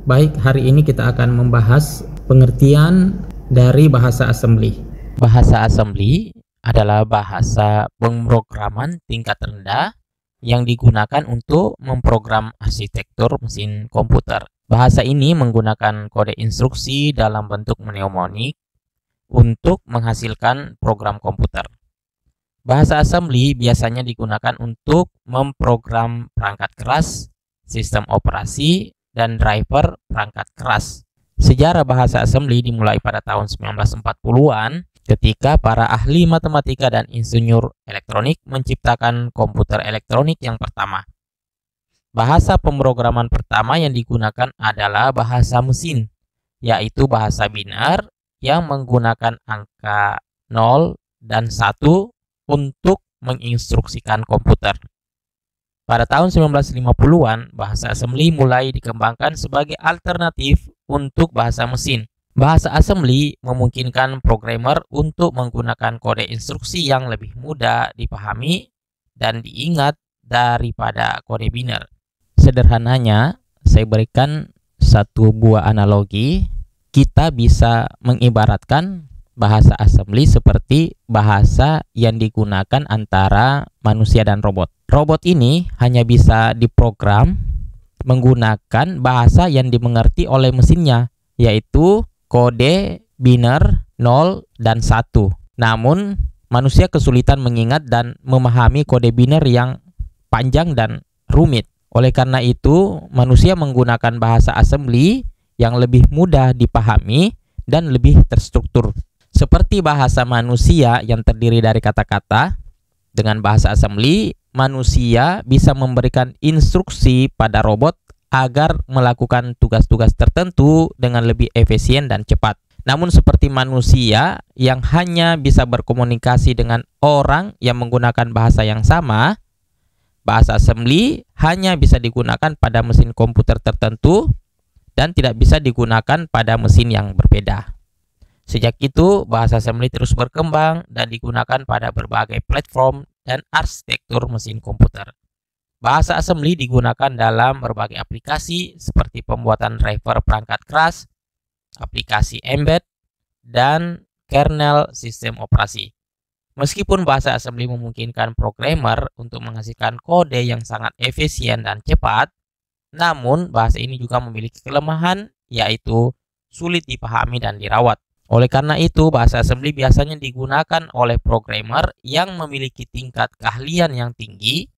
Baik, hari ini kita akan membahas pengertian dari bahasa assembly. Bahasa assembly adalah bahasa pemrograman tingkat rendah yang digunakan untuk memprogram arsitektur mesin komputer. Bahasa ini menggunakan kode instruksi dalam bentuk mnemonik untuk menghasilkan program komputer. Bahasa assembly biasanya digunakan untuk memprogram perangkat keras, sistem operasi, dan driver perangkat keras. Sejarah bahasa assembly dimulai pada tahun 1940-an ketika para ahli matematika dan insinyur elektronik menciptakan komputer elektronik yang pertama. Bahasa pemrograman pertama yang digunakan adalah bahasa mesin, yaitu bahasa biner yang menggunakan angka 0 dan 1 untuk menginstruksikan komputer. Pada tahun 1950-an, bahasa assembly mulai dikembangkan sebagai alternatif untuk bahasa mesin. Bahasa assembly memungkinkan programmer untuk menggunakan kode instruksi yang lebih mudah dipahami dan diingat daripada kode biner. Sederhananya, saya berikan satu buah analogi. Kita bisa mengibaratkan bahasa assembly seperti bahasa yang digunakan antara manusia dan robot. Robot ini hanya bisa diprogram menggunakan bahasa yang dimengerti oleh mesinnya, yaitu kode biner 0 dan 1. Namun, manusia kesulitan mengingat dan memahami kode biner yang panjang dan rumit. Oleh karena itu, manusia menggunakan bahasa assembly yang lebih mudah dipahami dan lebih terstruktur. Seperti bahasa manusia yang terdiri dari kata-kata, dengan bahasa assembly, manusia bisa memberikan instruksi pada robot agar melakukan tugas-tugas tertentu dengan lebih efisien dan cepat. Namun seperti manusia yang hanya bisa berkomunikasi dengan orang yang menggunakan bahasa yang sama, bahasa assembly hanya bisa digunakan pada mesin komputer tertentu dan tidak bisa digunakan pada mesin yang berbeda. Sejak itu, bahasa assembly terus berkembang dan digunakan pada berbagai platform dan arsitektur mesin komputer. Bahasa assembly digunakan dalam berbagai aplikasi seperti pembuatan driver perangkat keras, aplikasi embed, dan kernel sistem operasi. Meskipun bahasa assembly memungkinkan programmer untuk menghasilkan kode yang sangat efisien dan cepat, namun bahasa ini juga memiliki kelemahan, yaitu sulit dipahami dan dirawat. Oleh karena itu, bahasa assembly biasanya digunakan oleh programmer yang memiliki tingkat keahlian yang tinggi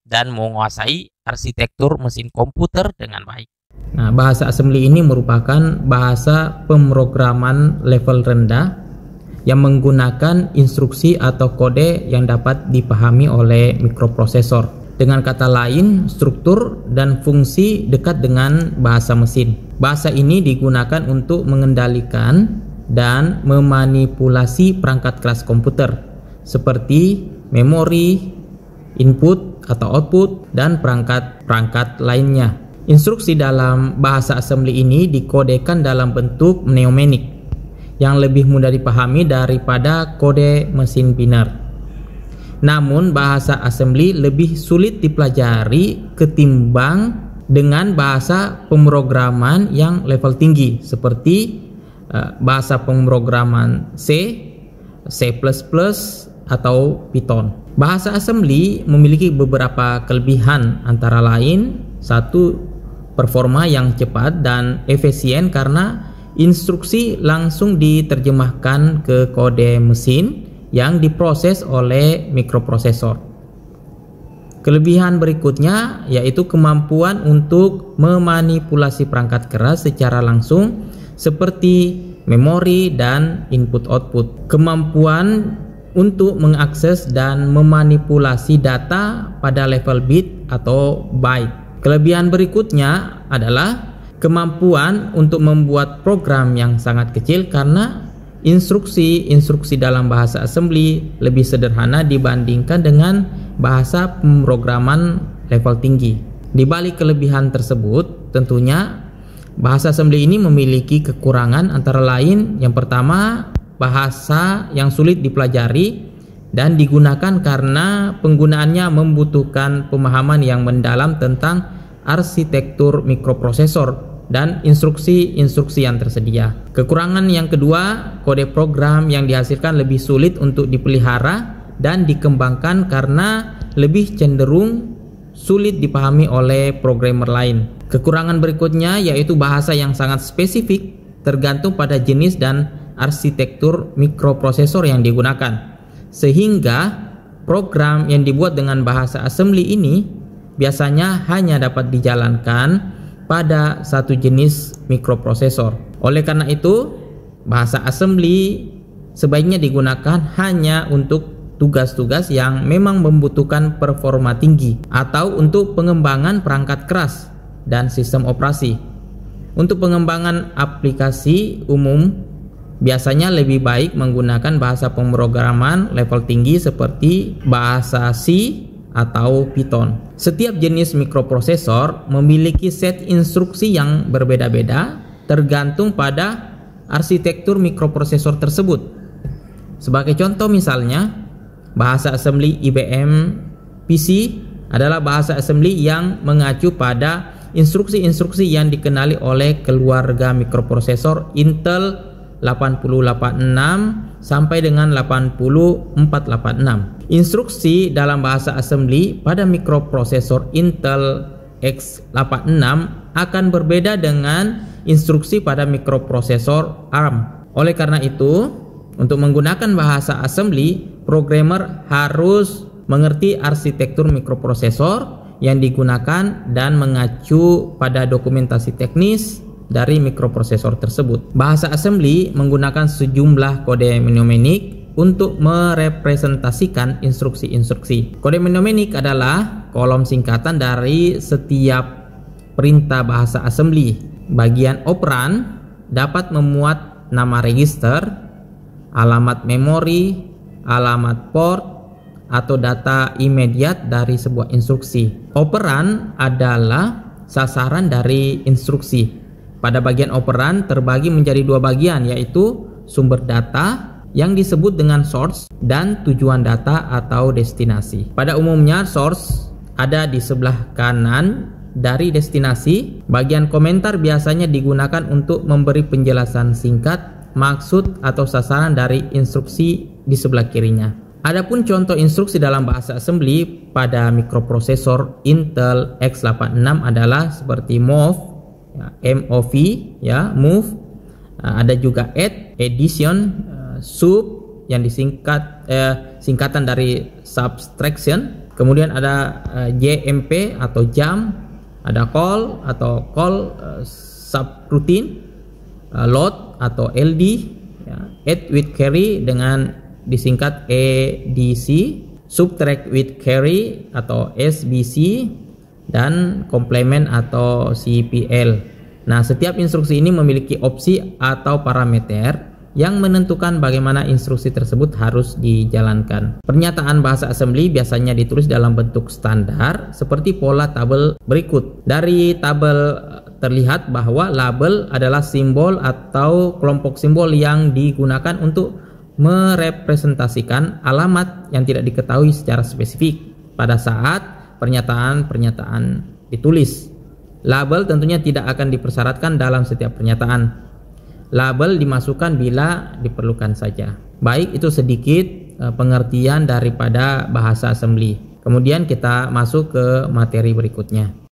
dan menguasai arsitektur mesin komputer dengan baik. Nah, bahasa assembly ini merupakan bahasa pemrograman level rendah yang menggunakan instruksi atau kode yang dapat dipahami oleh mikroprosesor. Dengan kata lain, struktur dan fungsi dekat dengan bahasa mesin. Bahasa ini digunakan untuk mengendalikan dan memanipulasi perangkat keras komputer seperti memori, input atau output, dan perangkat-perangkat lainnya. Instruksi dalam bahasa assembly ini dikodekan dalam bentuk mnemonik yang lebih mudah dipahami daripada kode mesin biner. Namun bahasa assembly lebih sulit dipelajari ketimbang dengan bahasa pemrograman yang level tinggi seperti bahasa pemrograman C, C++, atau Python. Bahasa assembly memiliki beberapa kelebihan, antara lain: 1. Performa yang cepat dan efisien karena instruksi langsung diterjemahkan ke kode mesin yang diproses oleh mikroprosesor. Kelebihan berikutnya yaitu kemampuan untuk memanipulasi perangkat keras secara langsung seperti memori dan input-output. Kemampuan untuk mengakses dan memanipulasi data pada level bit atau byte. Kelebihan berikutnya adalah kemampuan untuk membuat program yang sangat kecil karena instruksi dalam bahasa assembly lebih sederhana dibandingkan dengan bahasa pemrograman level tinggi. Di balik kelebihan tersebut, tentunya bahasa assembly ini memiliki kekurangan, antara lain yang pertama, bahasa yang sulit dipelajari dan digunakan karena penggunaannya membutuhkan pemahaman yang mendalam tentang arsitektur mikroprosesor dan instruksi-instruksi yang tersedia. Kekurangan yang kedua, kode program yang dihasilkan lebih sulit untuk dipelihara dan dikembangkan karena lebih cenderung sulit dipahami oleh programmer lain. Kekurangan berikutnya yaitu bahasa yang sangat spesifik tergantung pada jenis dan arsitektur mikroprosesor yang digunakan. Sehingga program yang dibuat dengan bahasa assembly ini biasanya hanya dapat dijalankan pada satu jenis mikroprosesor. Oleh karena itu, bahasa assembly sebaiknya digunakan hanya untuk tugas-tugas yang memang membutuhkan performa tinggi atau untuk pengembangan perangkat keras dan sistem operasi. Untuk pengembangan aplikasi umum, biasanya lebih baik menggunakan bahasa pemrograman level tinggi seperti bahasa C atau Python. Setiap jenis mikroprosesor memiliki set instruksi yang berbeda-beda tergantung pada arsitektur mikroprosesor tersebut. Sebagai contoh misalnya, bahasa assembly IBM PC adalah bahasa assembly yang mengacu pada instruksi-instruksi yang dikenali oleh keluarga mikroprosesor Intel 8086 sampai dengan 8486. Instruksi dalam bahasa assembly pada mikroprosesor Intel x86 akan berbeda dengan instruksi pada mikroprosesor ARM. Oleh karena itu, untuk menggunakan bahasa assembly, programmer harus mengerti arsitektur mikroprosesor yang digunakan dan mengacu pada dokumentasi teknis dari mikroprosesor tersebut. Bahasa assembly menggunakan sejumlah kode mnemonik untuk merepresentasikan instruksi-instruksi. Kode mnemonik adalah kolom singkatan dari setiap perintah bahasa assembly. Bagian operan dapat memuat nama register, alamat memori, alamat port, atau data imediat dari sebuah instruksi. Operan adalah sasaran dari instruksi. Pada bagian operan terbagi menjadi dua bagian, yaitu sumber data yang disebut dengan source dan tujuan data atau destinasi. Pada umumnya source ada di sebelah kanan dari destinasi. Bagian komentar biasanya digunakan untuk memberi penjelasan singkat, maksud atau sasaran dari instruksi di sebelah kirinya. Adapun contoh instruksi dalam bahasa assembly pada mikroprosesor Intel x86 adalah seperti move, ya, MOV, ya, move. Ada juga add, addition, sub yang singkatan dari subtraction. Kemudian ada JMP atau jump, ada call atau call subroutine, load atau LD, ya, add with carry dengan disingkat ADC, subtract with carry atau SBC, dan complement atau CPL. Nah, setiap instruksi ini memiliki opsi atau parameter yang menentukan bagaimana instruksi tersebut harus dijalankan. Pernyataan bahasa assembly biasanya ditulis dalam bentuk standar seperti pola tabel berikut. Dari tabel terlihat bahwa label adalah simbol atau kelompok simbol yang digunakan untuk merepresentasikan alamat yang tidak diketahui secara spesifik pada saat pernyataan-pernyataan ditulis. Label tentunya tidak akan dipersyaratkan dalam setiap pernyataan. Label dimasukkan bila diperlukan saja. Baik, itu sedikit pengertian daripada bahasa assembly. Kemudian kita masuk ke materi berikutnya.